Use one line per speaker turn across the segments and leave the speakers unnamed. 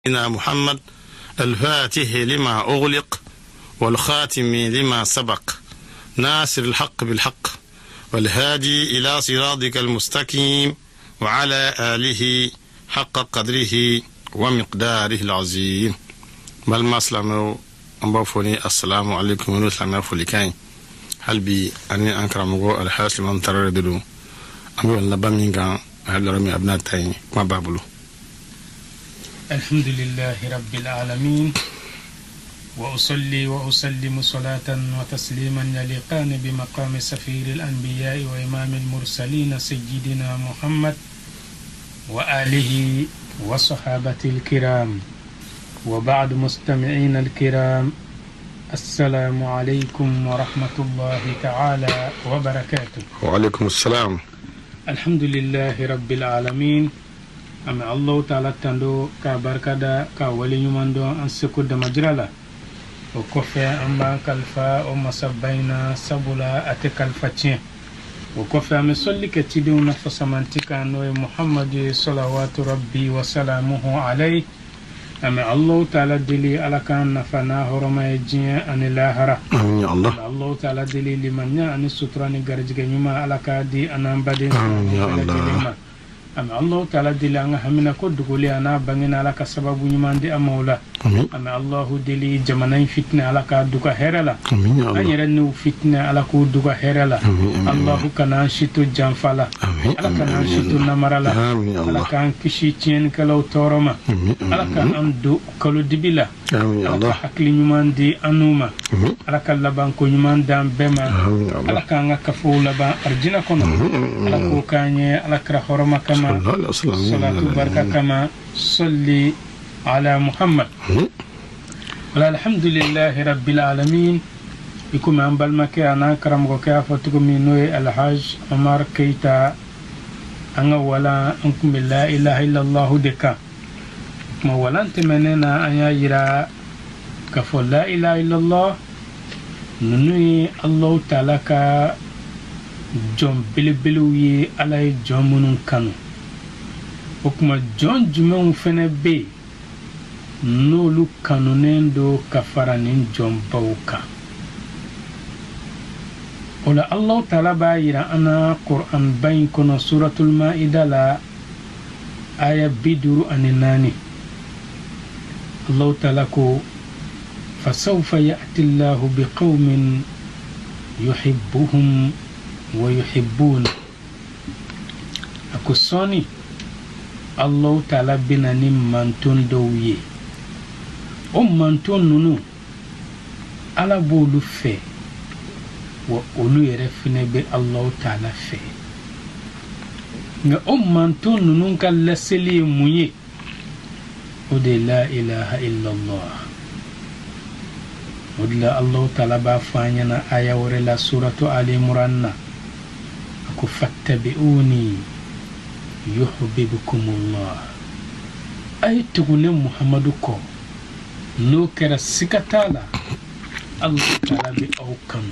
محمد الفاتح لما أغلق والخاتم لما سبق ناصر الحق بالحق والهادي إلى صراطك المستقيم وعلى آله حق قدره ومقداره العظيم. بل ما سلامه أمبافوني السلام عليكم ورحمة الله وبركاته. هل بي أني أنكرمه الحاصل من ترددو أمي ولا بامينغا هل رمي أبناء تاي ما بابلو.
الحمد لله رب العالمين وأصلي وأسلم صلاة وتسليما يليقان بمقام سفير الأنبياء وإمام المرسلين سيدنا محمد وآله وصحابة الكرام. وبعد مستمعين الكرام، السلام عليكم ورحمة الله تعالى وبركاته.
وعليكم السلام.
الحمد لله رب العالمين. أما الله تعالى تندو كبركة كولي يمندو أنسكو دمجرلا وكفى أما كالفا ومسبينا سبلا أتكالفتين وكفى مسلي كتدو نفس منتكا نوي محمد صلوات ربي وسلامه عليه. أما الله تعالى دلي على كان نفناه رما يجيا أن اللاهرة.
يا الله.
الله تعالى دلي لمن أن السطراني غرجك يما على كادي أنا بدين.
يا الله.
أما الله تعالى دلي أن همنا كود قولي أنا بغينا على كسبب يمان دي أمولا. أما الله دلي جمانين فتنة على كادوكا هيرلا. أن يرنو فتنة على كودوكا هيرلا. الله كان شتو جانفالا. على كان شتو نمرلا. على كان كشي تين كلو تورما. على كان أندو كلو دبلا. على حكلي يمان دي أنوما. على كان لبان كو يمان دام بما. على كان كفو لبان أرجنا كنا. على كو كاني على كرهورما كما. صلاة بركة كما صلي على محمد. الحمد لله رب العالمين. يكون عن بالمكة أنا كرم وكافة تكون نوي الحاج عمر كيتا أنا ولا أنكم لا إله إلا الله دكا ما ولا أنت مننا أن يجرى كفو لا إله إلا الله نوي الله تعالى كا جم بلبلوي على جمون كانوا وكما جون جمون فنبي نولو كانونين دو كفرانين جون باوكا ولا الله تعالى بايرا أنا قرآن بين كنا سورة المائدة لا آية بدر أنناني الله تعالى كو فسوف يأتي الله بقوم يحبهم ويحبون أكو صوني الله تعالى بناني مانتون دويه مانتون نونو على بولو في وأولو يرفنا بالله تعالى في مانتون نونو كان لسلي موني ودي لا إله إلا الله ودي الله تعالى بافانينا آية ورلا سورة آل عمران أكو فاتبعوني يحببكم الله أي تقول محمد كو نو كرا سكتالا الله تعالى بأوكم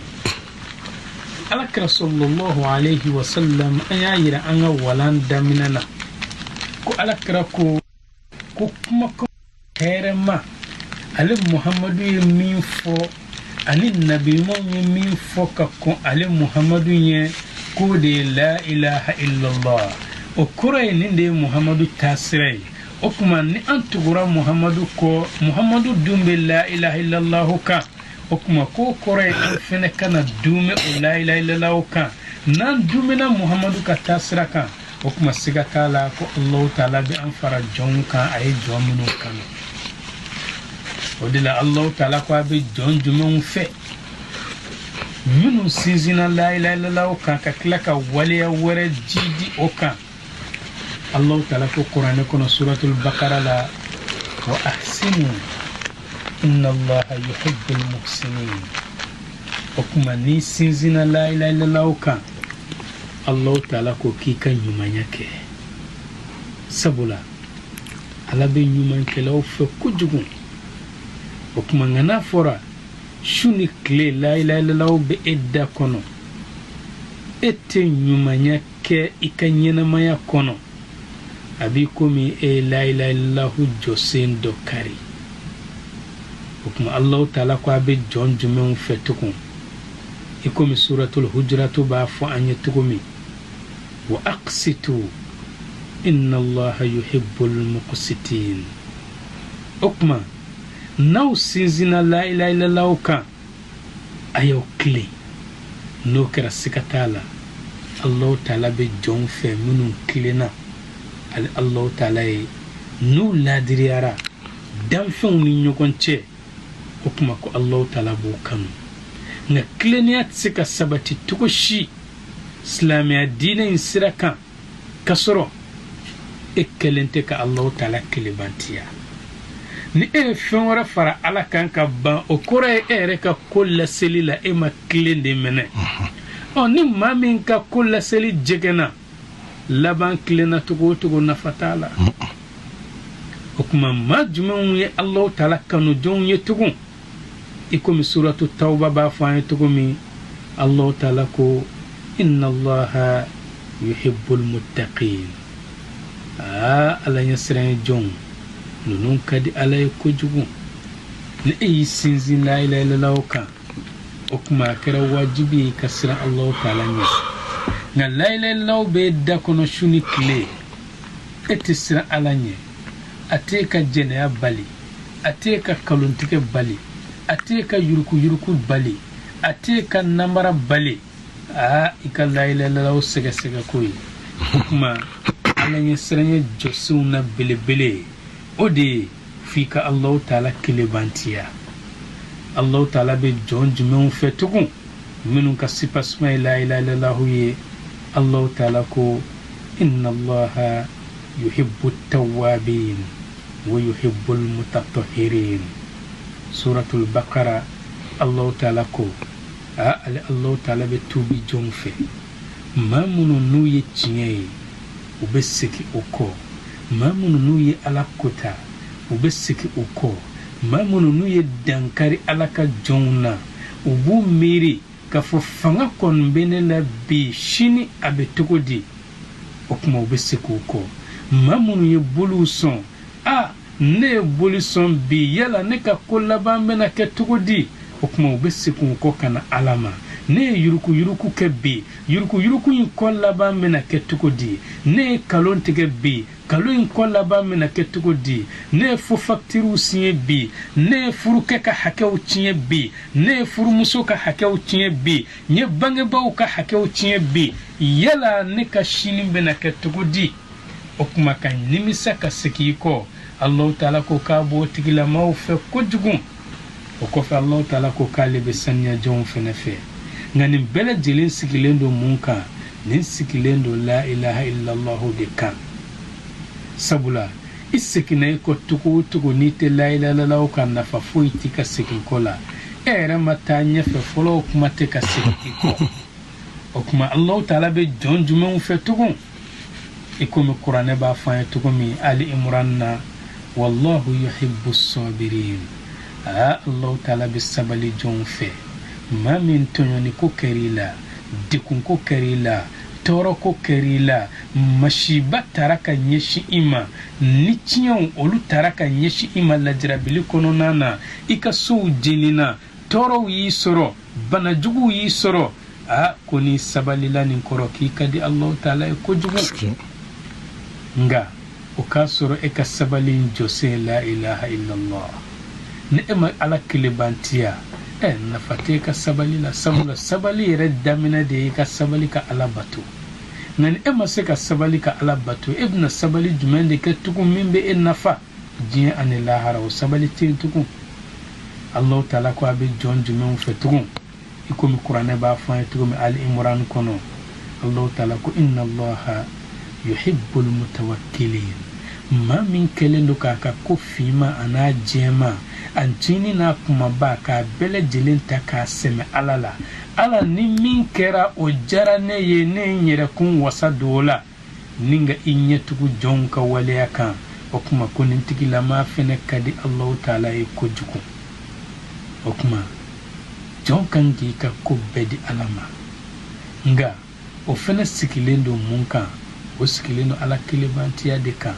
على صلى الله عليه وسلم أيايرا أنا ولان دمنا كو على كراكو كو كمكو هيرما على محمد يمين فو على النبي يمين فو كو على محمد كو دي لا إله إلا الله وكوري نندي محمد تاسري وكما ني أنتغرا محمد كو محمد دوم لا إله إلا الله كا وكما كو كوري أنفنا كان دوم لا إله إلا الله كا نان دومنا محمد كتاسرا كا وكما سيغتالا كو الله تعالى بأنفر جون كا أي جون منو كان ودلا الله تعالى كو أبي جون جمعون في منو سيزنا لا إله إلا الله كا ككلك وليا ورد جيدي أوكا الله تعالى في القرآن يكون سورة البقرة لا وأحسنوا إن الله يحب المحسنين وكما نيسيزنا لا إله إلا الله كان الله تعالى كيكا يمانيك سبولا على بين يمانك لو في كجغون وكما نافورا شوني كلي لا إله إلا الله بإدى كونو إتن يمانيك إكا ينمايا كونو abi komi la ilaha illallah josen do kari okuma Allah ta'ala ko abe jon jumen fetukun ikomi suratul hujurat ba fo anye tukumi wa aqsitu inna allaha yuhibbul muqsitin okuma naw sinzina la ilaha illallah ka ayo kle no kera sikatala Allah ta'ala be jon fe munun klena Allah ta'ala nu ladiriara dan fen ni nyokonche okuma ko Allah ta'ala bo kanu na kleniat sika sabati tukoshi islamia dina insiraka kasoro ekelente ka Allah ta'ala kilibantiya ni fen wara fara ala kan ka ban okore reka kolla selila ma klende mene ni mamin ka kolla seli jegena laban klena tugo nafatala okuma majmun ye Allah ta'ala kanu jon ye tugun ikomi suratu tauba ba fani tukumi Allah ta'ala ko inna allaha yuhibbul muttaqin ala yasran jon nunun kadi ala ko jugu ni sinzin la ilaha illallah ka okuma kera wajibi kasra Allah ta'ala ni na la ilaha illallah be da kono shuni kle etisra ala ni ateka jene bali ateka kaluntike bali ateka yuruku bali ateka namara bali ika la ilaha illallah sega koy kuma ala ni seranye josuna bele odi fika Allah ta'ala kilibantiya Allah ta'ala be jonjumen fetugun minun ka sipasma la ilaha illallah ye Allah ta'ala ko inna allaha yuhibbut tawwabin wa yuhibbul mutatahhirin suratul baqara Allah ta'ala ko Allah ta'ala be tubi jonfe mamunu nuye chinye ubesiki uko mamunu nuye alakota ubesiki uko mamunu nuye dankari alaka jonna ubu miri ka fo fanga kon benela bi shini abe togodi okuma ubesiki uko mamunu ye bulu son ne bulu son bi yala ne ka kollaba mena ke togodi okuma ubesiki uko kana alama ne yuruku ke bi yuruku in kollaba mena ke togodi ne kalon tege bi kalon kollaba mena ke togodi ne fo facture siye bi ne furu ke ka hakew tiye bi ne furu muso ka hakew tiye bi nye bange baw ka hakew tiye bi yala ne ka shini bena ke togodi okuma kan nimisa ka seki ko Allah ta'ala ko ka bo tigila maw fe kojugun ko fa Allah ta'ala ko kale be sanya jon fe na fe ngani bela jilin sikilendo munka nin sikilendo la ilaha illallah de kan sabula isikine ko tuku ni te la ilaha illallah kan na fa fuiti ka sikin kola era matanya fe folo kuma te ka sikin ko okuma Allah ta'ala be jonjumen fe tugun ikomi qur'ane ba fa tukumi ali imran na wallahu yuhibbus sabirin Allah ta'ala be sabali jonfe mamin tonyoni ko kerila dikun ko kerila toro ko kerila mashiba taraka nyeshi ima nichiyon olu taraka nyeshi ima lajirabili kono nana ika sou jenina toro yi soro banajugu yi soro koni sabalila ninkoro ki kadi Allah ta'ala ko jugu nga uka soro eka sabali jose la ilaha illallah ni'ma ala kilibantiya na fateka sabali la sabali reddamina de ka sabali ka alabatu nan se ka sabali ka alabatu ibn sabali jumende ke tukum mimbe nafa jin anilahara o sabali tin tukum Allah ta'ala ko abi jon jumen fetukum ikomi qur'ane ba fa tukum al imran kono Allah ta'ala ko inna allaha yuhibbul mutawakkilin ma min kelendo ka ko fima ana jema antini na kuma ba ka bele jilinta ka seme ala ni min kera o jara ne ye ne nyere kun wasa dola ninga inye tugu jonka wale aka o kuma kunin tigila ma fene kadi Allah ta'ala e ko juku o kuma jonkan ka ko bedi alama nga o fene sikilendo munka o sigilen don ala kelebantiya de kan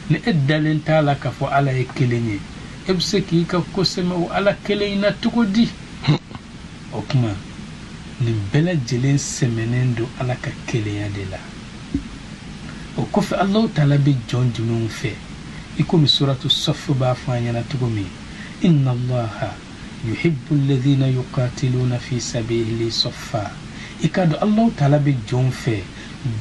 ni dalen t'a la k'a fɔ ala ye kelen ye e bɛ se k'i ka ko sɛmɛ o ala kelen in na cogo di o kuma nin bɛɛ lajɛlen sɛmɛnen don ala ka kelenya de la o kɔfɛ Allahu taala bɛ jɔn jumɛnw fɛ i komi suratu Saff b'a fɔ an ɲɛna cogo min inna allaha yuhibbu alladhina yuqatiluna fi sabilihi saffa i ka dɔn Allahu taala bɛ jɔn fɛ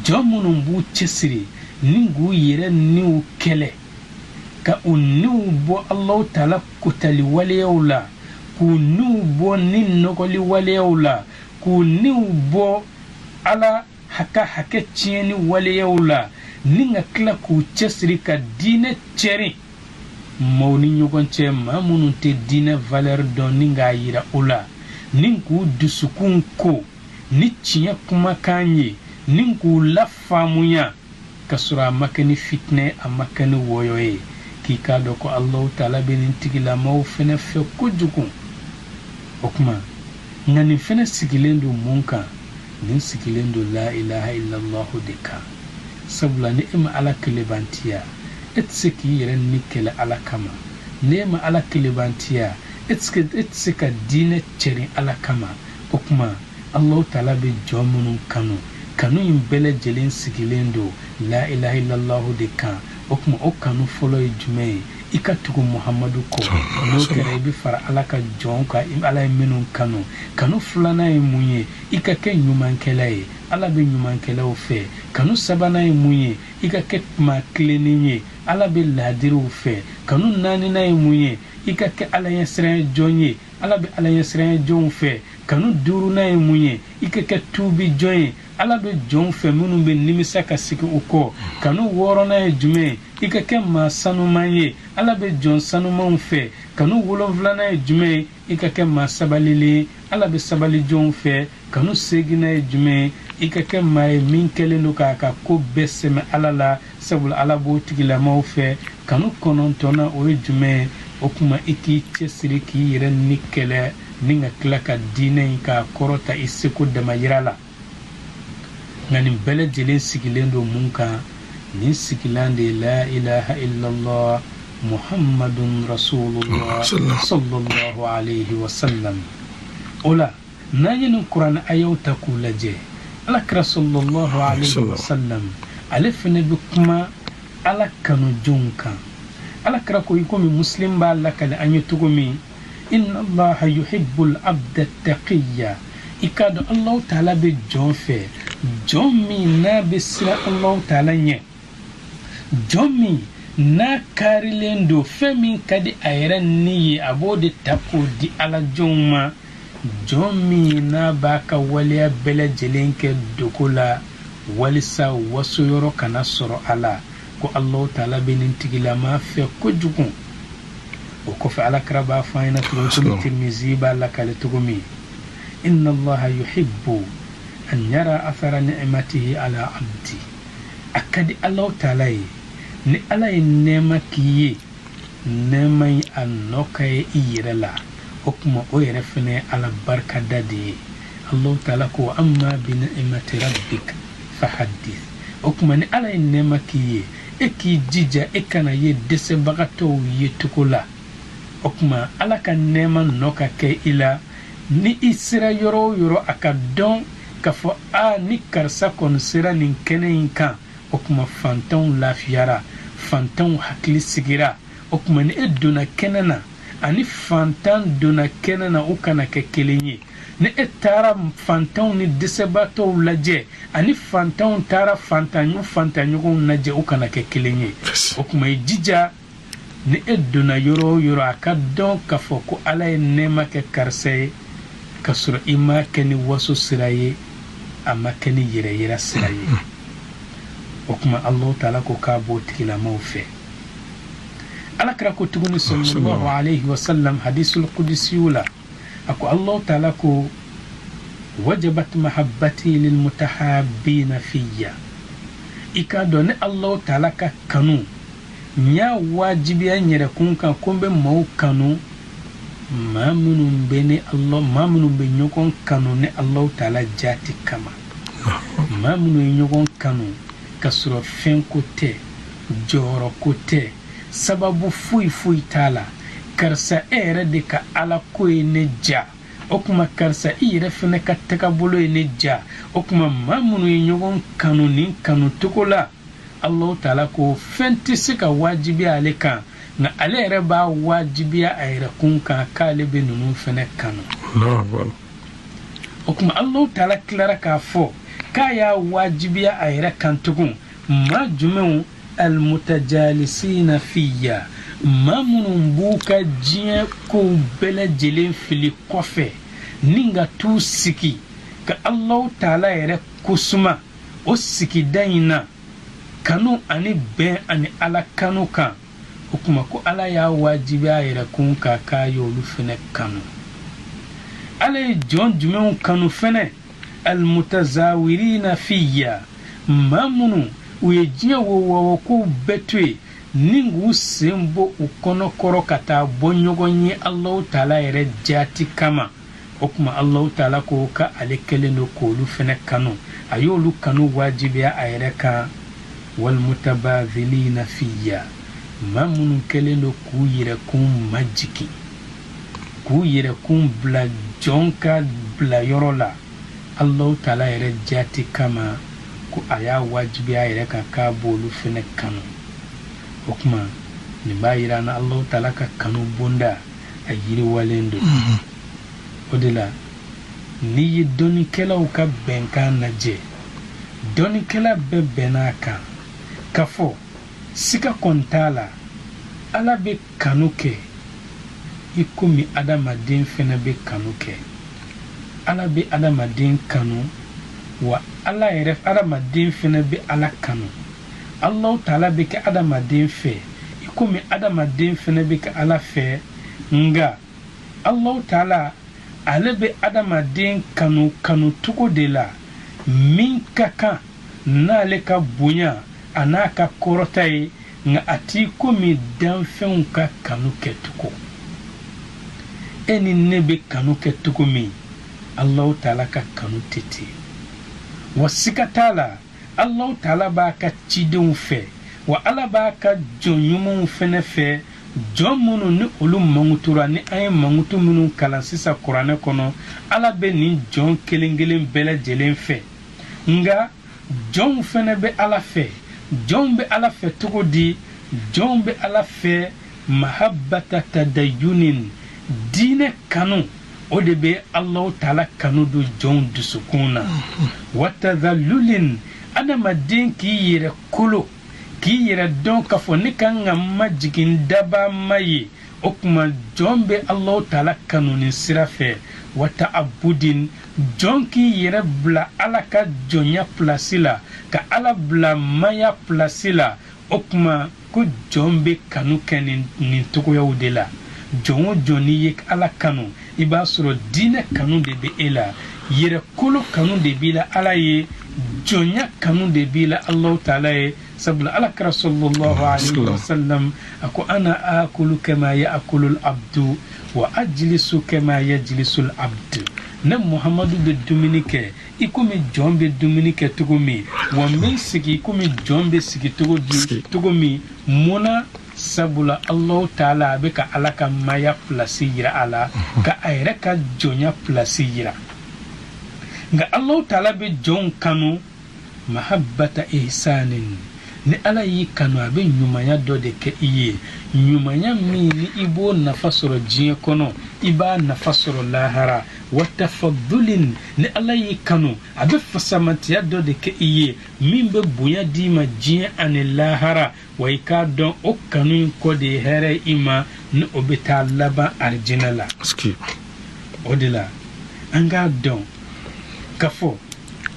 jɔn minnu b'u cɛsiri ni k'u yɛrɛ niw kɛlɛ ka u niw bɔ Allahu taala kotali waleyaw la k'u niw bɔ ni nɔgɔli waleyaw la k'u niw bɔ ala hakɛ tiɲɛni waleyaw la ni ka tila k'u cɛsiri ka diinɛ cɛri maaw ni ɲɔgɔn cɛ maa minnu tɛ diinɛ valeur dɔn ni k'a yira o la ni k'u dusukun ko ni tiɲɛ kumakan ye ni k'u lafaamuya ka sɔrɔ a ma kɛ ni fitinɛ a ma kɛ ni wɔyɔ ye k'i k'a dɔn ko Allahu taala bɛ nin tigilamaw fɛnɛ fɛ kojugu o kuma nka nin fɛnɛ sigilen don mun kan nin sigilen don la ilaha illallah de kan sabula ni e ma ala kelebantiya e tɛ se k'i yɛrɛ ni kɛlɛ ala kama ni e ma ala kelebantiya e tɛ se ka diinɛ cɛri ala kama o kuma Allahu taala bɛ jɔn minnu kanu in bɛɛ lajɛlen sigilen don la ilaha illallah de kan o kuma o kanu fɔlɔ ye jumɛn ye i ka tugu Muhamadu kɔ n'o kɛra i bɛ fara ala ka jɔnw kan ala ye minnu kanu filanan ye mun ye i ka kɛ ɲumankɛla ye ala bɛ ɲumankɛlaw fɛ kanu sabanan ye mun ye i ka kɛ maa tilennen ye ala bɛ laadiriw fɛ kanu naaninan ye mun ye i ka kɛ ala ɲɛsiranɲɛ jɔn ye ala bɛ ala ɲɛsiranɲɛ jɔnw fɛ kanu duurunan ye mun ye i ka kɛ tuubi jɔn ye ala bɛ jɔn fɛ minnu bɛ nimisa ka sigi u kɔ kanu wɔɔrɔnan ye jumɛn ye i ka kɛ maa sanuman ye ala bɛ jɔn sanumanw fɛ kanu wolonfilanan ye jumɛn ye i ka kɛ maa sabalilen ala bɛ sabali jɔnw fɛ kanu seginnan ye jumɛn ye i ka kɛ maa ye min kɛlen don k'a ka ko bɛɛ sɛmɛ ala la sabula ala b'o tigilamaw fɛ kanu kɔnɔntɔnnan o ye jumɛn ye o kuma i k'i cɛsiri k'i yɛrɛ ni kɛlɛ ni ka tila ka diinɛ in k'a kɔrɔta i seko damayira la nka nin bɛɛ lajɛlen sigilen don mun kan nin sigilan de ye la ilaha illallah muhammadun rasulullah sallallahu alayhi wa sallam o la n'an ye nin kuranɛ ayaw ta k'u lajɛ alakira sallallahu alayhi wa sallam ale fɛnɛ bɛ kuma ala kanujonw kan alakira ko i komi muslim b'a lakale an ye cogo min inna allaha yuhibbul abda taqiya i k'a dɔn Allahu taala bɛ jɔn fɛ jɔn min n'a bɛ siran Allahu taala ɲɛ jɔn min n'a karilen don fɛn min ka di a yɛrɛ ni ye a b'o de ta k'o di ala jɔnw ma jɔn min n'a b'a ka waleya bɛɛ lajɛlen kɛ dogo la walisa wasoyɔrɔ kana sɔrɔ a la ko Allahu taala bɛ nin tigilama fɛ kojugu o kɔfɛ alakira b'a fɔ an ɲɛna cogo komi Tirmizi b'a lakale cogo min inna allaha yuhibbu an yara athara ni'matihi ala abdi a ka di Allahu taala ye ni ala ye nɛɛma k'i ye nɛɛma in a nɔ ka ye i yɛrɛ la o kuma o yɛrɛ fɛnɛ ye ala barikada de ye Allahu taala ko amma bi ni'mati rabbik fahaddith o kuma ni ala ye nɛɛma k'i ye e k'i jija e kana ye dɛsɛbagatɔw ye cogo la o kuma ala ka nɛɛma nɔ ka kɛ i la ni i sera yɔrɔ o yɔrɔ a ka dɔn k'a fɔ ni karisa kɔni sera nin kɛnɛ in kan o kuma fantanw lafiyara fantanw hakili sigira o kuma ni e donna kɛnɛ na ani fantan donna kɛnɛ na o kana kɛ kelen ye ni e taara fantanw ni dɛsɛbaatɔw lajɛ ani fantanw taara fantanɲɔgɔnw lajɛ o kana kɛ kelen ye o kuma i jija ni e donna yɔrɔ o yɔrɔ a ka dɔn k'a fɔ ko ala ye nɛɛma kɛ karisa ye ka sɔrɔ i ma kɛ ni waso sira ye a ma kɛ ni yɛrɛyira sira ye o kuma Allahu taala ko k'a b'o tigilamaw fɛ alakira ko tuguni sallallahu alayhi wa sallam hadisul qudsiyu la a ko Allahu taala ko wajabat mahabbati lil mutahabbina fiyya i k'a dɔn ni Allahu taala ka kanu n y'a wajibiya n yɛrɛ kun kan ko n bɛ maaw kanu maa minnu bɛ ɲɔgɔn kanu ni Allahu taala jaati kama maa minnu ye ɲɔgɔn kanu kasro fen ko tɛ jɔyɔrɔ ko tɛ sababu foyi t'a la karisa e yɛrɛ de ka ala ko ye ne ja o kuma karisa i yɛrɛ fɛnɛ ka tagabolo ye ne ja o kuma maa minnu ye ɲɔgɔn kanu nin kanu togo la Allahu Ta'ala ko fɛn tɛ se ka wajibiya ale kan nka ale yɛrɛ b'a wajibiya a yɛrɛ kun kan k'ale bɛ ninnu fɛnɛ kanu o kuma Allahu Ta'ala tilara k'a fɔ k'a y'a wajibiya a yɛrɛ kan tugun maa jumɛnw almutajalisina fiya maa minnu b'u ka diɲɛ kow bɛɛ lajɛlen fili kɔfɛ ni ka t'u sigi ka Allahu Ta'ala yɛrɛ kosuma o sigida in na kanu ani bɛn ani ala kanu kan o kuma ko ala y'a wajibiya a yɛrɛ kun kan k'a y'olu fɛnɛ kanu ala ye jɔn jumɛnw kanu fɛnɛ almutazawirina fiya maa minnu u ye diɲɛ wɔwɔwɔ kow bɛɛ to ye ni k'u sen bɔ u kɔnɔkɔrɔ ka taa bɔ ɲɔgɔn ye Allahu Ta'ala yɛrɛ jaati kama o kuma Allahu Ta'ala ko ka ale kɛlen don k'olu fɛnɛ kanu a y'olu kanu wajibiya a yɛrɛ kan walmutabadhilina fiya maa minnu kɛlen don k'u yɛrɛkun majigi k'u yɛrɛkun bila jɔn ka bila yɔrɔ la Allahu Ta'ala yɛrɛ jaati kama ko a y'a wajibiya a yɛrɛ kan k'a b'olu fɛnɛ kanu o kuma nin b'a yira na Allahu Ta'ala ka kanu bonda a yiriwalen don o de la n'i ye dɔnnikɛlaw ka bɛnkan lajɛ dɔnnikɛla bɛɛ bɛnn'a kan k'a fɔ siga kɔni t'a la ala bɛ kanu kɛ i komi adamaden fɛnɛ bɛ kanu kɛ ala bɛ adamaden kanu wa ala yɛrɛ adamaden fɛnɛ bɛ ala kanu Allahu Ta'ala bɛ kɛ adamaden fɛ i komi adamaden fɛnɛ bɛ kɛ ala fɛ nga Allahu Ta'ala ale bɛ adamaden kanu cogo de la min ka kan n'ale ka bonya a n'a ka kɔrɔta ye nga a t'i komi danfɛnw ka kanu kɛcogo e ni ne bɛ kanu kɛcogo min Allahu Ta'ala ka kanu tɛ ten wa siga t'a la Allahu Ta'ala b'a ka cidenw fɛ wa ala b'a ka jɔn ɲumanw fɛnɛ fɛ jɔn minnu ni olu mangutura ni an ye mangutu minnu kalan sisan kuranɛ kɔnɔ ala bɛ nin jɔn kelen bɛɛ lajɛlen fɛ nga jɔnw fɛnɛ bɛ ala fɛ jɔnw bɛ ala fɛ cogo di jɔnw bɛ ala fɛ mahabbata tadayunin diinɛ kanu o de bɛ Allahu Ta'ala kanu don jɔnw dusukun na wa tadallulin adamaden k'i yɛrɛ kolo k'i yɛrɛ dɔn k'a fɔ ne kan ka majigin daba ma ye o kuma jɔn bɛ Allahu Ta'ala kanu nin sira fɛ wa ta'abudin jɔn k'i yɛrɛ bila ala ka jɔnya pilasi la ka ala bila maya pilasi la o kuma ko jɔn bɛ kanu kɛ nin cogoyaw de la jɔn o jɔn n'i ye ala kanu i b'a sɔrɔ diinɛ kanu de bɛ e la yɛrɛ kolo kanu de b'i la ala ye jɔnya kanu de b'i la Allahu Ta'ala ye sabula alakira sallallahu alaihi wasallam ako ana akulu kama ya'kulu al-abdu wa ajlisu kama yajlisu al-abdu ne Muhammadu bɛ dumuni kɛ i komi jɔn bɛ dumuni kɛ cogo min wa n bɛ sigi i komi jɔn bɛ sigi cogo min munna sabula Allahu Ta'ala a bɛ ka ala ka maya pilasi yira a la ka a yɛrɛ ka jɔnya pilasi yira nga Allahu Ta'ala bɛ jɔn kanu mahabbata ihsanin ni ala y'i kanu a bɛ ɲumanya dɔ de kɛ i ye ɲumanya min ni i b'o nafa sɔrɔ diɲɛ kɔnɔ i b'a nafa sɔrɔ lahara wa tafaddulin ni ala y'i kanu a bɛ fasamatiya dɔ de kɛ i ye min bɛ bonya d'i ma diɲɛ ani lahara wa i k'a dɔn o kanu in kɔ de ye hɛrɛ i ma ni o bɛ taa laban arijinɛ la o de la an k'a dɔn k'a fɔ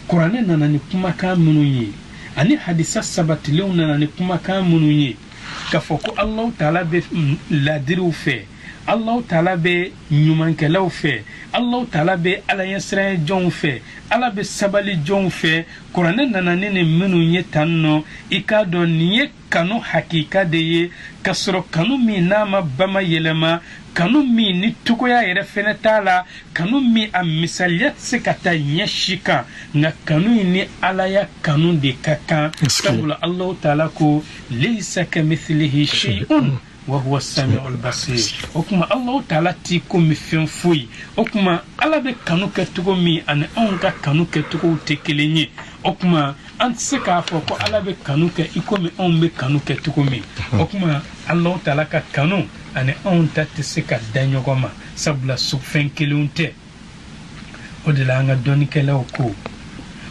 kuranɛ nana ni kumakan minnu ye ani hadisa sabatilenw nana ni kumakan minnu ye k'a fɔ ko Allahu Ta'ala bɛ ladiriw fɛ Allah Ta'ala be ɲumankɛlaw fɛ Allah Ta'ala be ala ɲɛsiranɲɛ jɔnw fɛ ala be sabali jɔnw fɛ kuranɛ nana ni nin minnu ye tan nɔ i k'a dɔn nin ye kanu hakika de ye ka sɔrɔ kanu min n'a ma bama yɛlɛma kanu min ni togoya yɛrɛ fɛnɛ t'a la kanu min a misaliya tɛ se ka taa ɲɛ si kan nka kanu in ni alaya kanu de ka kan sabula Allah Ta'ala ko laysa kamithlihi shay'un wa huwa as-sami'ul basir o kuma Allah Ta'ala ti ko mi fɛn foyi o kuma ala bɛ kanu kɛcogo min ani anw ka kanu kɛcogow tɛ kelen ye o kuma an tɛ se k'a fɔ ko ala bɛ kanu kɛ i komi anw bɛ kanu kɛcogo min o kuma Allah Ta'ala ka kanu ani anw ta tɛ se ka da ɲɔgɔn ma sabula fɛn kelenw tɛ o de la an ka dɔnnikɛlaw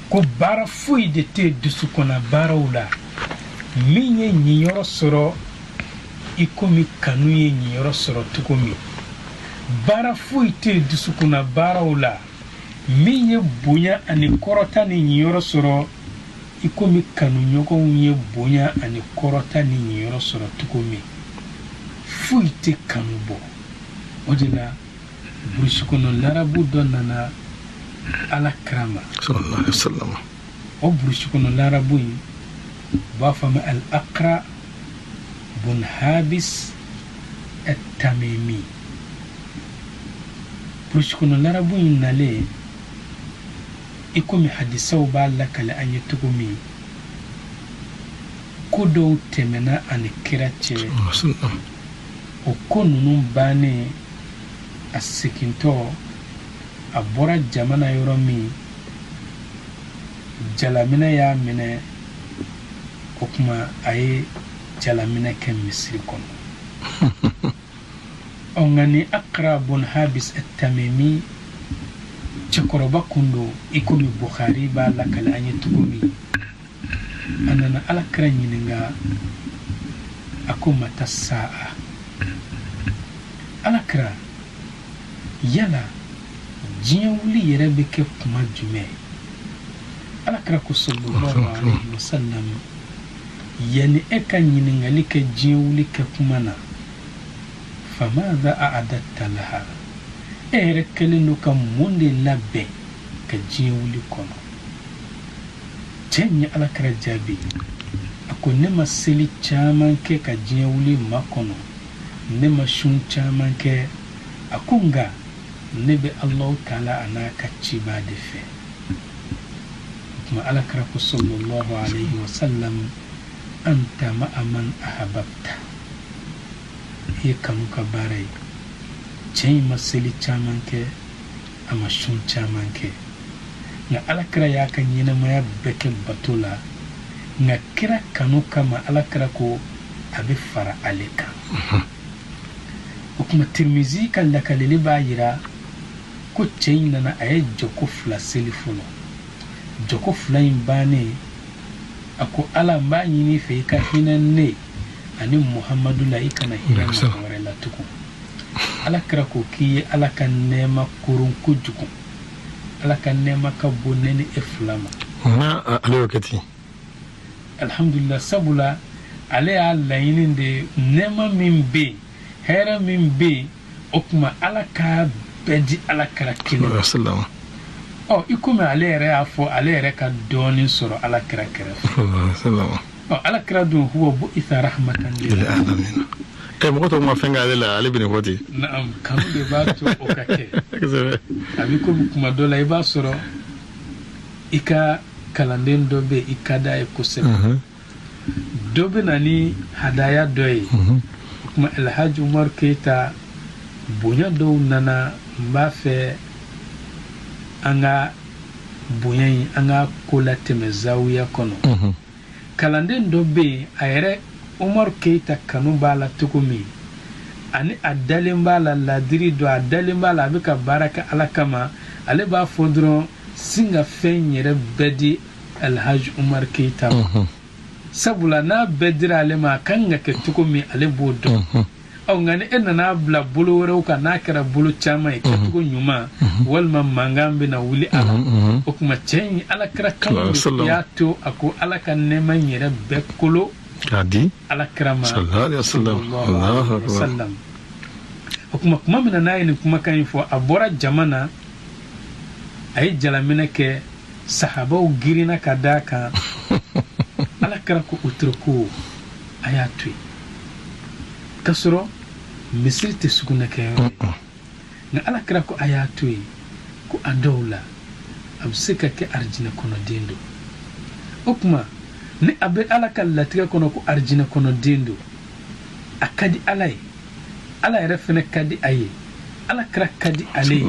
ko baara foyi de tɛ dusukɔnna baaraw la min ye ɲiyɔrɔ sɔrɔ i komi kanu ye ɲiyɔrɔ sɔrɔ cogo min baara foyi tɛ dusukɔnna baaraw la min ye bonya ani kɔrɔta ni ɲiyɔrɔ sɔrɔ i komi kanuɲɔgɔnw ye bonya ani kɔrɔta ni ɲiyɔrɔ sɔrɔ cogo min foyi tɛ kanu bɔ o de la burusi kɔnɔ larabu dɔ nana ala kira ma sallallahu alaihi wasallam o burusi kɔnɔ larabu in b'a fɔ ma al-Aqra bun Habis at-Tamimi burusi kɔnɔ larabu in nalen i komi hadisaw b'a lakale an ye cogo min ko dɔw tɛmɛna ani kira cɛ o ko ninnu bannen a segintɔ a bɔra jamana yɔrɔ min jalamina y'a minɛ o kuma a ye jalamina kɛ misiri kɔnɔ nka ni Aqra bun Habis at-Tamimi cɛkɔrɔba kun don i komi Bukhari b'a lakale an ye cogo min a nana alakira ɲininka a ko mata sa'a alakira yala diɲɛ wuli yɛrɛ bɛ kɛ kuma jumɛn alakira ko sallallahu alaihi wasallam yani e ka ɲininkali kɛ diɲɛ wuli kɛ kuma na famadha a'adatta laha e yɛrɛ kɛlen don ka mun de labɛn ka diɲɛ wuli kɔnɔ cɛ in ye alakira jaabi a ko ne ma seli caman kɛ ka diɲɛ wuli makɔnɔ ne ma sun caman kɛ a ko nka ne bɛ Allah Ta'ala a n'a ka ciba de fɛ kuma alakira ko sallallahu alaihi wasallam anta ma'a man ahabbta ye kanu ka baara ye cɛ in ma seli caman kɛ a ma sun caman kɛ nka alakira y'a ka ɲɛnamaya bɛɛ kɛ bato la nka kira kanu kama alakira ko a bɛ fara ale kan o kuma Tirmizi ka lakaleli b'a yira ko cɛ in nana a ye jɔko 2 seli fɔlɔ jɔko 2 in bannen a ko ala n b'a ɲini fɛ i ka hinɛ ne ani Muhamadu la i kana hinɛ mɔgɔ wɛrɛ la tugun alakira ko k'i ye ala ka nɛɛma koron kojugu ala ka nɛɛma ka bon ne ni e 2 ma
ale y'o kɛ ten
alhamdulillah sabula ale y'a laɲini de nɛɛma min bɛ yen hɛrɛ min bɛ yen o kuma ala ka bɛɛ di alakira kelen i komi ale yɛrɛ y'a fɔ ale yɛrɛ ka dɔɔnin sɔrɔ alakira kɛrɛfɛ alakira dun huwa bu'itha rahmatan lil alamin
mɔgɔ tɔw ma fɛn k'ale la ale bɛ nin fɔ ten
naam kanu de b'a to o ka kɛ a bɛ komi kuma dɔ la i b'a sɔrɔ i ka kalanden dɔ bɛ i ka d'a ye kosɛbɛ dɔ bɛ na ni hadaya dɔ ye kuma Alhaji Umar Keita bonya dɔw nana n b'a fɛ an ka bonya in an ka ko la tɛmɛ zawiya kɔnɔ kalanden dɔ bɛ yen a yɛrɛ Umar Keita kanu b'a la cogo min ani a dalen b'a la ladiri dɔ a dalen b'a la a bɛ ka baara kɛ ala kama ale b'a fɔ dɔrɔn sin ka fɛn yɛrɛ bɛɛ di Alhaji Umar Keita ma sabula n'a bɛɛ dira ale ma a kan ka kɛ cogo min ale b'o dɔn nka ni e nana bila bolo wɛrɛw kan n'a kɛra bolo caman ye kɛcogo ɲuman walima mankan bɛ na wuli a la o kuma cɛ in alakira kan y'a to a ko ala ka nɛɛma yɛrɛ bɛɛ kolo k'a di alakira ma sallallahu alaihi wasallam o kuma mina na yin kuma kan fo abora jamana ay jalamina ke sahabau girina kadaka ala kara ko utruku ayatui kasro misir te suguna ke na ala kara ko ayatui ko adawla absika ke arjina kono dendo okuma ni abe ala kallatiga kono ko arjina kono dendo akadi alay ala refene kadi aye ala kara kadi ale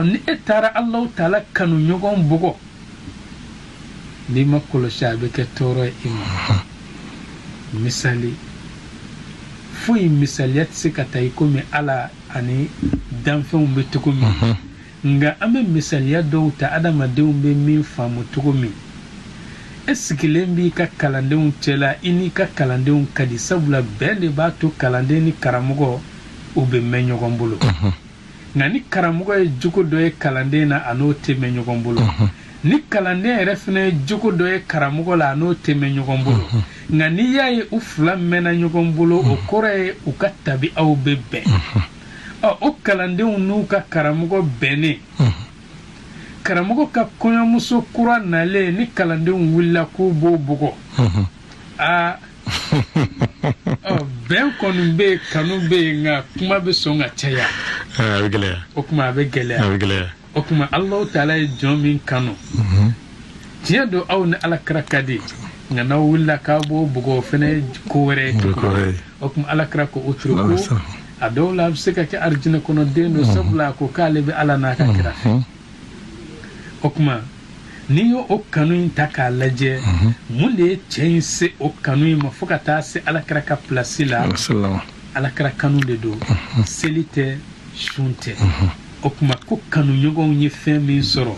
ni etara Allah taala kanu nyogon bugo ni makolo shabe ke toro ima misali fuyi misaliyat sikatay ko mi ala ani danfew be tukumi nga ame misaliya do ta adama de be min famu tukumi eskilembi ka kalandew cela ini ka kalandew kadi sabula bende ba to kalande ni karamugo ube menyogon bulu nga ni karamugo e juko do e kalande na ano teme nyogon bulu ni kalande refne juko do e karamugo la ano teme nyogon bulu nga ni yaye ufla mena nyogon bulu o kore u katabi au bebe o kalande unu ka karamugo bene karamugo ka konya muso kura nale ni kalande willa ko bobugo ben konu be kanu be nga kuma be songa chaya
abigele
okuma abigele okuma Allah taala jomin kanu tiya do aw na ala krakadi nga na willa ka bobugo fene ko were okuma ala krako utruku adola absika ke arjina kono dendo sabla ko kale be ala na ka kira okuma niyo o kanu taka laje mule chense o kanu ma fukata se ala kraka plasila ala kraka kanu de do selite shunte okuma ko kanu nyogon yi femi soro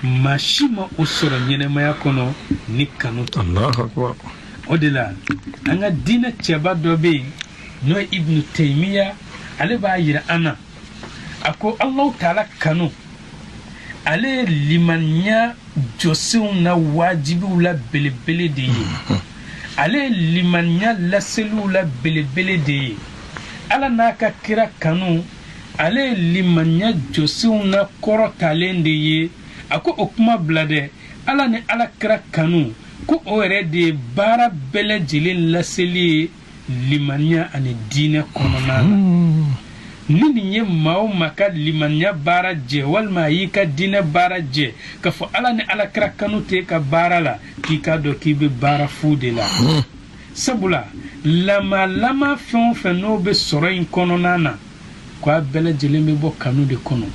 mashima o soro nyene maya kono ni kanu
Allahu akbar
odila anga dina cheba dobe no ibn taymiya ale ba yira ana ako Allah taala kanu ale limanya josiw na wajibu la belebele de ye ale limanya la selu la belebele de ye ala na ka kira kanu ale limanya josiw na korotalen de ye ako okuma blade ala ne ala kira kanu ko ore de bara bele jile la seli limanya ani dine kononana nini nye mao maka limanya bara je walma yi ka dine bara je ka fo ala ne ala kra kanu te ka bara la ki ka do ki be bara fude la sabula lama fon fe no be soro in kono nana kwa bele jelembe bo kanu de kono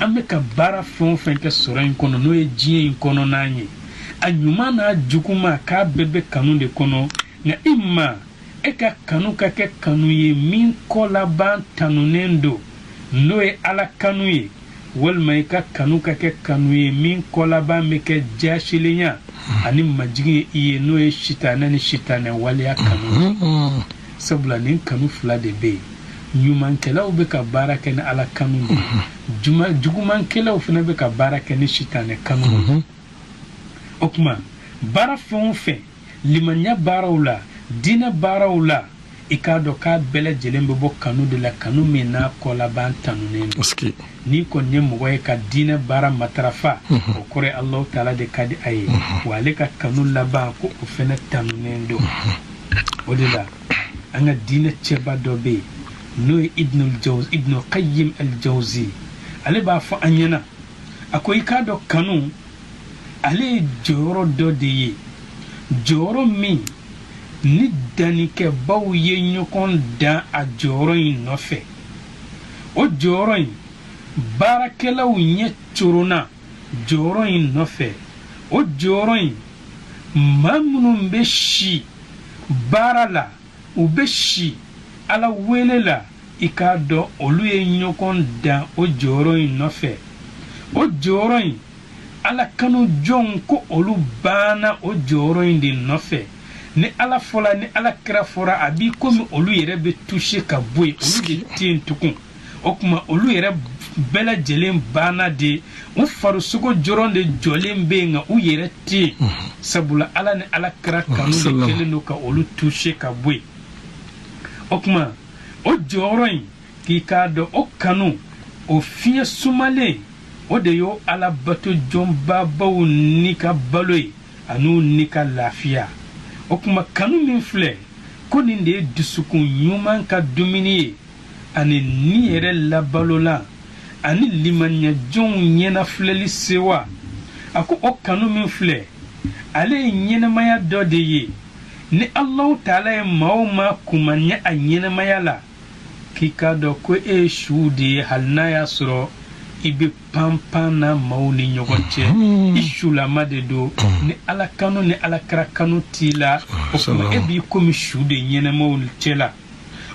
ambe ka bara fon fe ke soro in kono no e jie in kono nanye anyuma na jukuma ka bebe kanu de kono na imma eka kanu kake kanu ye min kola ban tanunendo no e ala kanu ye walma eka kanu kake kanu ye min kola ban meke jashilinya ani majigi iye no e shitana ni shitana wali ya kanu sabula nin kanu fula de be nyuman kela ube ka barake ni ala kanu de juguman kela ufina be ka barake ni shitana kanu okuma bara fonfe limanya barawla dina barawla ikado ka bele jelembe bo kanu de la kanu mena kola ban tanune ni ko nyemo way ka dina bara matrafa o kore Allah taala de kadi ay wale ka kanu la ba ko o fena tanune do odila anga dina cheba dobe no ibn qayyim al-jawzi ale ba fa anyana akoy kado kanu ale joro do de joro mi ni danike baw ye nyokon da a joro yin nofe o joro yin barakela unye churuna joro yin nofe o joro yin mamnun beshi barala u beshi ala welela ikado olu ye nyokon da o joro yin nofe o joro yin ala kanu jon ko olu bana o joro yin di nofe ni ala fola ni ala kira fora abi komi olu yere be toucher ka boy olu de tin tukun okuma olu yere bela jelen bana de u faru sugo joron de jolen be nga u yere ti sabula ala ni ala kira kanu de keleno ka olu toucher ka boy okuma o jɔyɔrɔ in k'i k'a dɔn o kanu o fiɲɛ sumalen o de y'o alabato jɔnbaabaw ni ka balo ye an'u ni ka lafiya o kuma kanu min filɛ ko nin de ye dusukun ɲuman ka dumuni ye ani ni yɛrɛ labalola ani limaniyajonw ɲɛnafilɛli sewa a ko o kanu min filɛ ale ye ɲɛnamaya dɔ de ye ni Allahu Taala ye maa o maa kumaniya a ɲɛnamaya la k'i k'a dɔn ko e ye su de ye hali n'a y'a sɔrɔ i bɛ panpan na maaw ni ɲɔgɔn cɛ i sulama de don ni ala kanu ni alakira kanu t'i la o kuma e b'i komi su de ɲɛnamaw cɛ la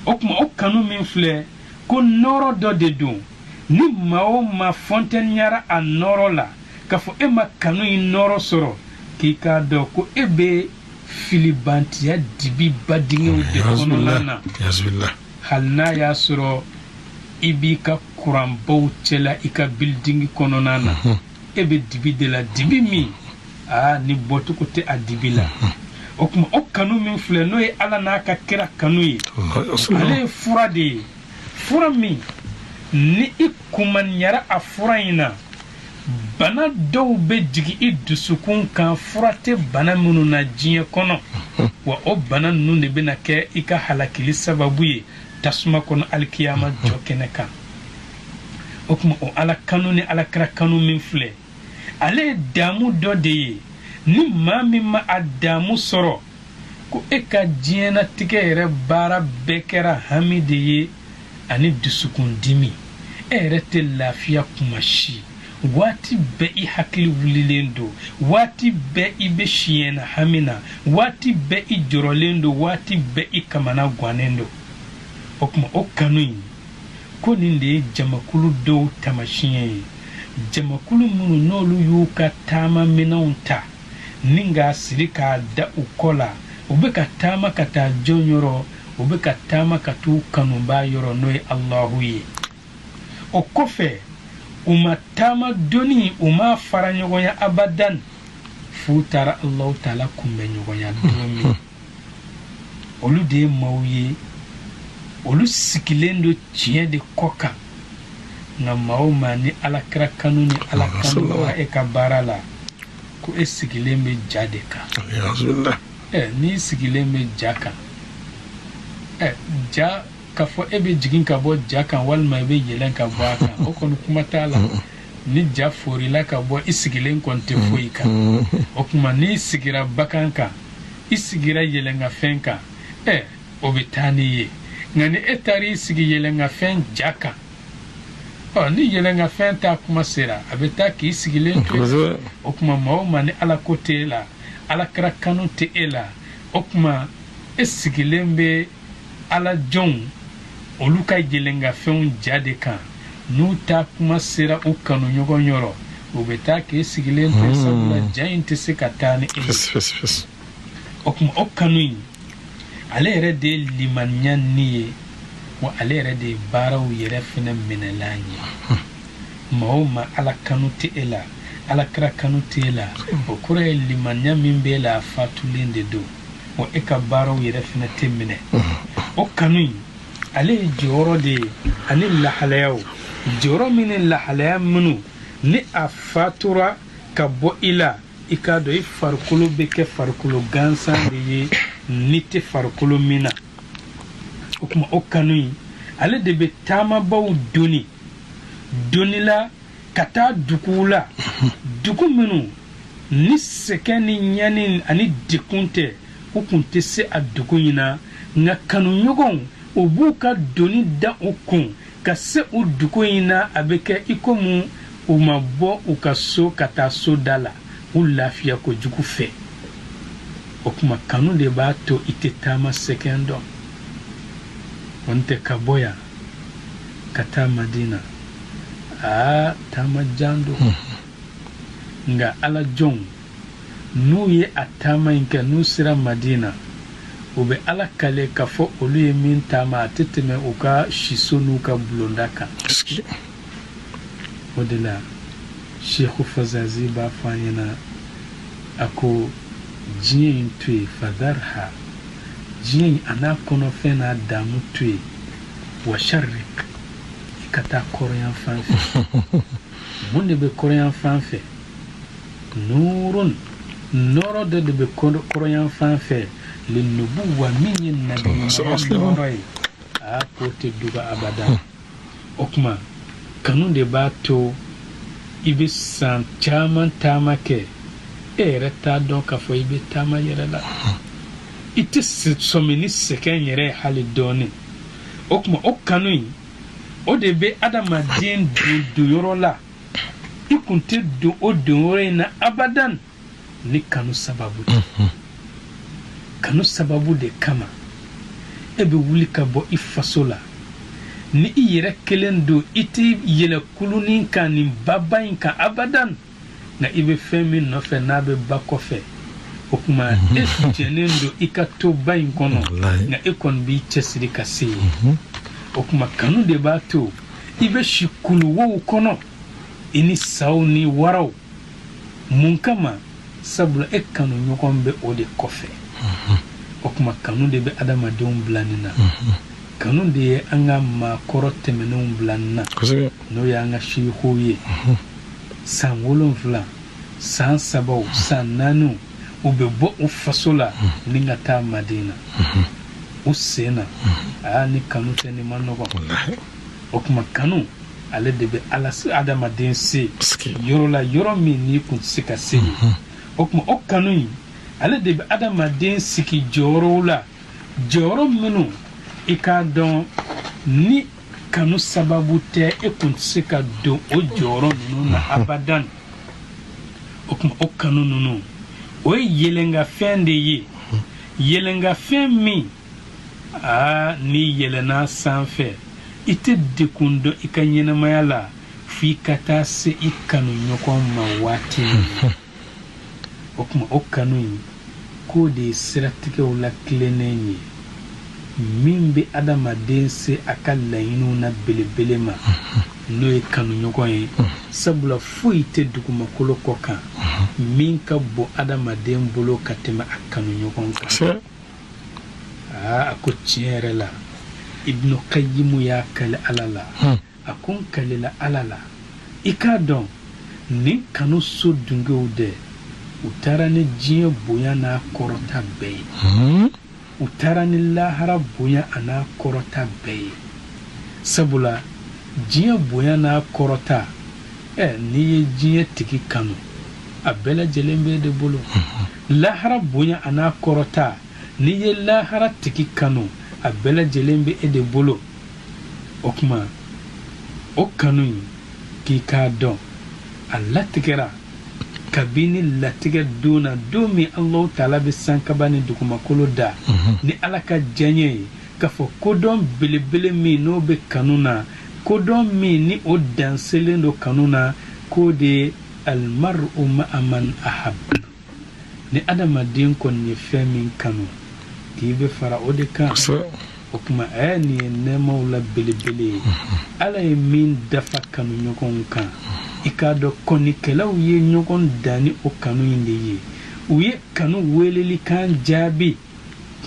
o kuma o kanu min filɛ ko nɔrɔ dɔ de don ni maa o maa fɔntɛniyara a nɔrɔ la k'a fɔ e ma kanu in nɔrɔ sɔrɔ k'i k'a dɔn ko e bɛ filibantiya dibi badingɛw de kɔnɔna na hali n'a y'a sɔrɔ i b'i ka kuranbaw cɛla i ka bildingi kɔnɔna na e bɛ dibi de la dibi min ni bɔcogo tɛ a dibi la o kuma o kanu min filɛ n'o ye ala n'a ka kira kanu ye ale ye fura de ye fura min ni i kumaniyara a fura in na bana dɔw bɛ jigin i dusukun kan fura tɛ bana minnu na diɲɛ kɔnɔ wa o bana ninnu de bɛna kɛ i ka halakili sababu ye tasuma kɔnɔ alikiyama jɔ kɛnɛ kan o kuma o ala kanu ni alakira kanu min filɛ ale ye daamu dɔ de ye ni maa min ma a daamu sɔrɔ ko e ka diɲɛnatigɛ yɛrɛ baara bɛɛ kɛra hami de ye ani dusukun dimi e yɛrɛ tɛ lafiya kuma si waati bɛɛ i hakili wulilen don waati bɛɛ i bɛ siyɛnna hami na waati bɛɛ i jɔrɔlen don waati bɛɛ i kamana gannen don o kuma o kanu in ko nin de ye jamakulu dɔw tamasiyɛn ye jamakulu minnu n'olu y'u ka taama minɛnw ta ni k'a siri k'a da u kɔ la u bɛ ka taama ka taa jɔn yɔrɔ u bɛ ka taama ka t'u kanubaa yɔrɔ n'o ye Alahu ye o kɔfɛ u ma taama doni u ma fara ɲɔgɔnya abadan f'u taara Alahu Taala kunbɛ ɲɔgɔnya don min olu de ye maaw ye olu sigilen don tiɲɛ de kɔ kan nka maa o maa ni alakira kanu ni ala kanu bɔra e ka baara la ko e sigilen bɛ ja de kan n'i sigilen bɛ ja kan ja k'a fɔ e bɛ jigin ka bɔ ja kan walima i bɛ yɛlɛn ka bɔ a kan o kɔni kuma t'a la ni ja forila ka bɔ i sigilen kɔni tɛ foyi kan o kuma n'i sigira bakan kan i sigira yɛlɛnkafɛn kan o bɛ taa n'i ye nka ni e taara i sigi yɛlɛnkafɛn ja kan ni yɛlɛnkafɛn ta kuma sera a bɛ taa k'i sigilen to yen o kuma maa o maa ni ala ko tɛ e la alakira kanu tɛ e la o kuma e sigilen bɛ ala jɔnw olu ka yɛlɛnkafɛnw ja de kan n'u ta kuma sera u kanu ɲɔgɔn yɔrɔ u bɛ taa k'i sigilen to yen sabula ja in tɛ se ka taa ni e ye o kuma o kanu in ale yɛrɛ de ye limaniya ni ye wa ale yɛrɛ de ye baaraw yɛrɛ fɛnɛ minɛlan ye maa o maa ala kanu tɛ e la alakira kanu tɛ e la o kɔrɔ ye limaniya min b'e la a fatulen de don wa e ka baaraw yɛrɛ fɛnɛ tɛ minɛ o kanu in ale ye jɔyɔrɔ de ye ani lahalayaw jɔyɔrɔ min ni lahalaya minnu ni a fatura ka bɔ i la i k'a dɔn i farikolo bɛ kɛ farikolo gansan de ye ni tɛ farikolo min na o kuma o kanu in ale de bɛ taamabaw doni la ka taa duguw la dugu minnu ni sɛgɛn ni ɲani ani dekun tɛ u kun tɛ se a dugu in na nka kanuɲɔgɔnw u b'u ka doni da u kun ka se u dugu in na a bɛ kɛ i komi u ma bɔ u ka so ka taa so da la u lafiya kojugu fɛ o kuma kanu de b'a to i tɛ taama sɛgɛn dɔn o tɛ ka bɔ yan ka taa Madina taama jan don nka ala jɔnw n'u ye a taama in kɛ n'u sera Madina u bɛ ala kale k'a fɔ olu ye min taama a tɛ tɛmɛ u ka siso n'u ka bulonda kan o de la Sheikh Fazazi b'a fɔ an ɲɛna a ko diɲɛ in to yen fadarha diɲɛ in a n'a kɔnɔfɛn n'a daamu to yen wa sharrik ikata koroyan fanfe mun de be koroyan fanfe nurun noro de be koroyan fanfe linubuwa min nabi Muhammad a kote duga abada okuma kanun de bato ibe san chaman tamake reta don ka fo ibe tama yere la ite somini seken yere hali doni okuma okanu o de be adama din du yoro la ikunte do o dore na abadan ni kanu sababu kanu sababu de kama ebe wuli ka bo ifasola ni yere kelen do ite yele kulunin kan ni babain kan abadan na ibe femi no fe na be bakofe okuma etenen do ikato bain kono na ekon bi chesiri kase okuma kanu de bato ibe shikulu wo kono ini sauni warau munkama sabula ekanu nyokombe ode kofe okuma kanu de be adama de umblanina kanu de anga ma korote menum blanna no ya anga shihoye san wolonfla san sabau san nanu ubebo ufasola ninga ta madina usena ani kanu teni manogo okuma kanu ale de be alasi adama den se yorola yoro mi ni kun sika se okuma okanu ale de be adama den siki jorola joro menu ikadon ni kanu sababu te ekun sika do o joro nunu na abadan okuma okanu nunu o yelenga fende yi yelenga femi ni yelena sanfe ite dekundo ikanyena mayala fikata se ikanu nyoko mawati okuma okanu ko de siratike wala klenenyi mimbe adama dense akalla inuna belebelema no ikanu nyoko yi sabula fuite dukuma koloko kan minka bo adama den bolo katema akanu nyoko kan ako tiere la ibnu qayyim ya kale alala akon kale la alala ikadon ni kanu so dungeude utara ne jiye boya na korota be utara ni lahara boya ana korota be sabula jiye boya na korota ni jiye tiki kanu abela jelembe de bolo lahara boya ana korota ni ye lahara tiki kanu abela jelembe ede bolo okuma okanu ki ka don Allah tikera kabini latiga duna domi Allah taala be sankabani dukuma kolo da ni alaka janye kafo kodon belebele mi no be kanuna kodon mi ni o danselendo kanuna kode almar'u ma'a man ahab ni adama din kon ni femin kanu kibe fara odeka okuma ni ne mawla belebele ala min dafa kanu nyokon kan ikado koni kelaw ye nyokon dani o kanu inde ye uye kanu weleli kan jabi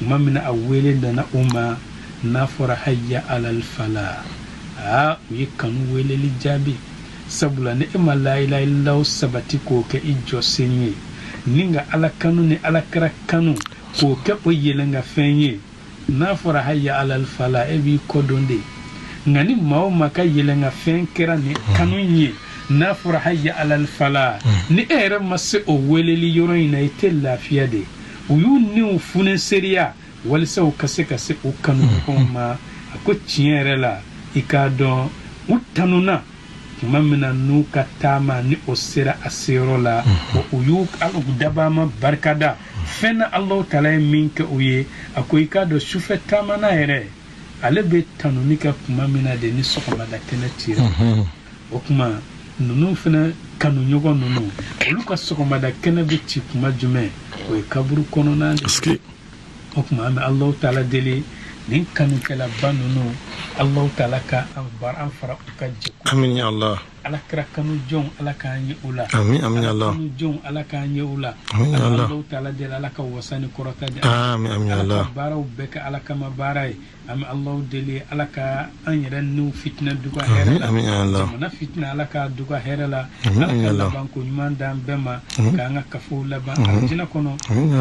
mamina awele dana umma nafara hayya alal fala uye kanu weleli jabi sabula ne ma la ilaha illallah sabati ko ke ijo senye ninga ala kanu ne ala kara kanu ko ke o yelenga fenye nafara hayya alal fala ebi kodonde ngani mawo maka yelenga fen kera ne kanu nye nafara hayya alal fala ni ere masse o weleli yoro ina ite lafiya de uyu ni ufune seriya walisa ukase kase o kanu ko ma ako tiere la ikado utanuna mamina nuka tama ni osira asiro la o uyuk alu dabama barkada fena Allah taala minka uye akoika do shufe tama na ere alebe tanunika kumamina de ni sokoma da kena tira okuma nunu fena kanu nyogo nunu oluka sokoma da kena bichi kuma jume o kaburu kono na okuma ame Allah taala dele nin kanu kala banunu Allah taala ka ambar an fara uka jiku
amin ya Allah
ala kira kanu jɔn ala k'an ye o la
amin amin Allah
kanu jɔn ala k'an ye o la
amin Allah
Allahu taala deli ala ka wasani kɔrɔta di
amin amin Allah
baaraw bɛɛ kɛ ala kama baara ye ami Allahu deli ala ka an yɛrɛ n'u fitina duga hɛrɛ la
amin Allah
jamana fitina ala ka duga hɛrɛ la
amin
ala ka
Allah
laban ko ɲuman d'an bɛɛ ma k'an ka kafow laban aljina kɔnɔ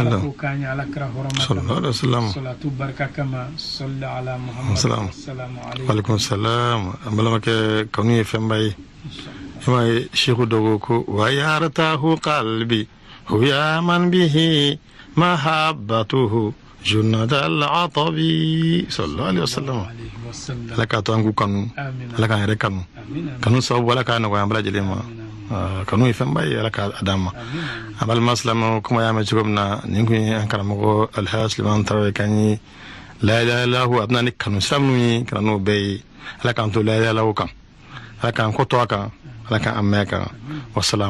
ala ko k'an ye ala kira hɔrɔma
sallallahu alaihi wasallam
salatu barika kama salli ala muhammad assalamu alaikum
wa alaikum salam ambalama ke kanu ye fɛnba ye ima ye sheikhu dogo ko wa yaratahu qalbi huya man bihi mahabbatuhu جنة العطبي صلى الله عليه وسلم لك أتوانكو كانوا لك أنير كانوا سووا ولا كانوا يعملوا جلما كانوا يفهم باي لك أدم أما المسلم كما يعمل شغلنا نيجي أنكرمه الحاس لمن ترى كاني لا إله إلا هو أبنائك كانوا سامني كانوا بي لك أنتو لا إله إلا هو كان لك أنكو توكا لك أمك والسلام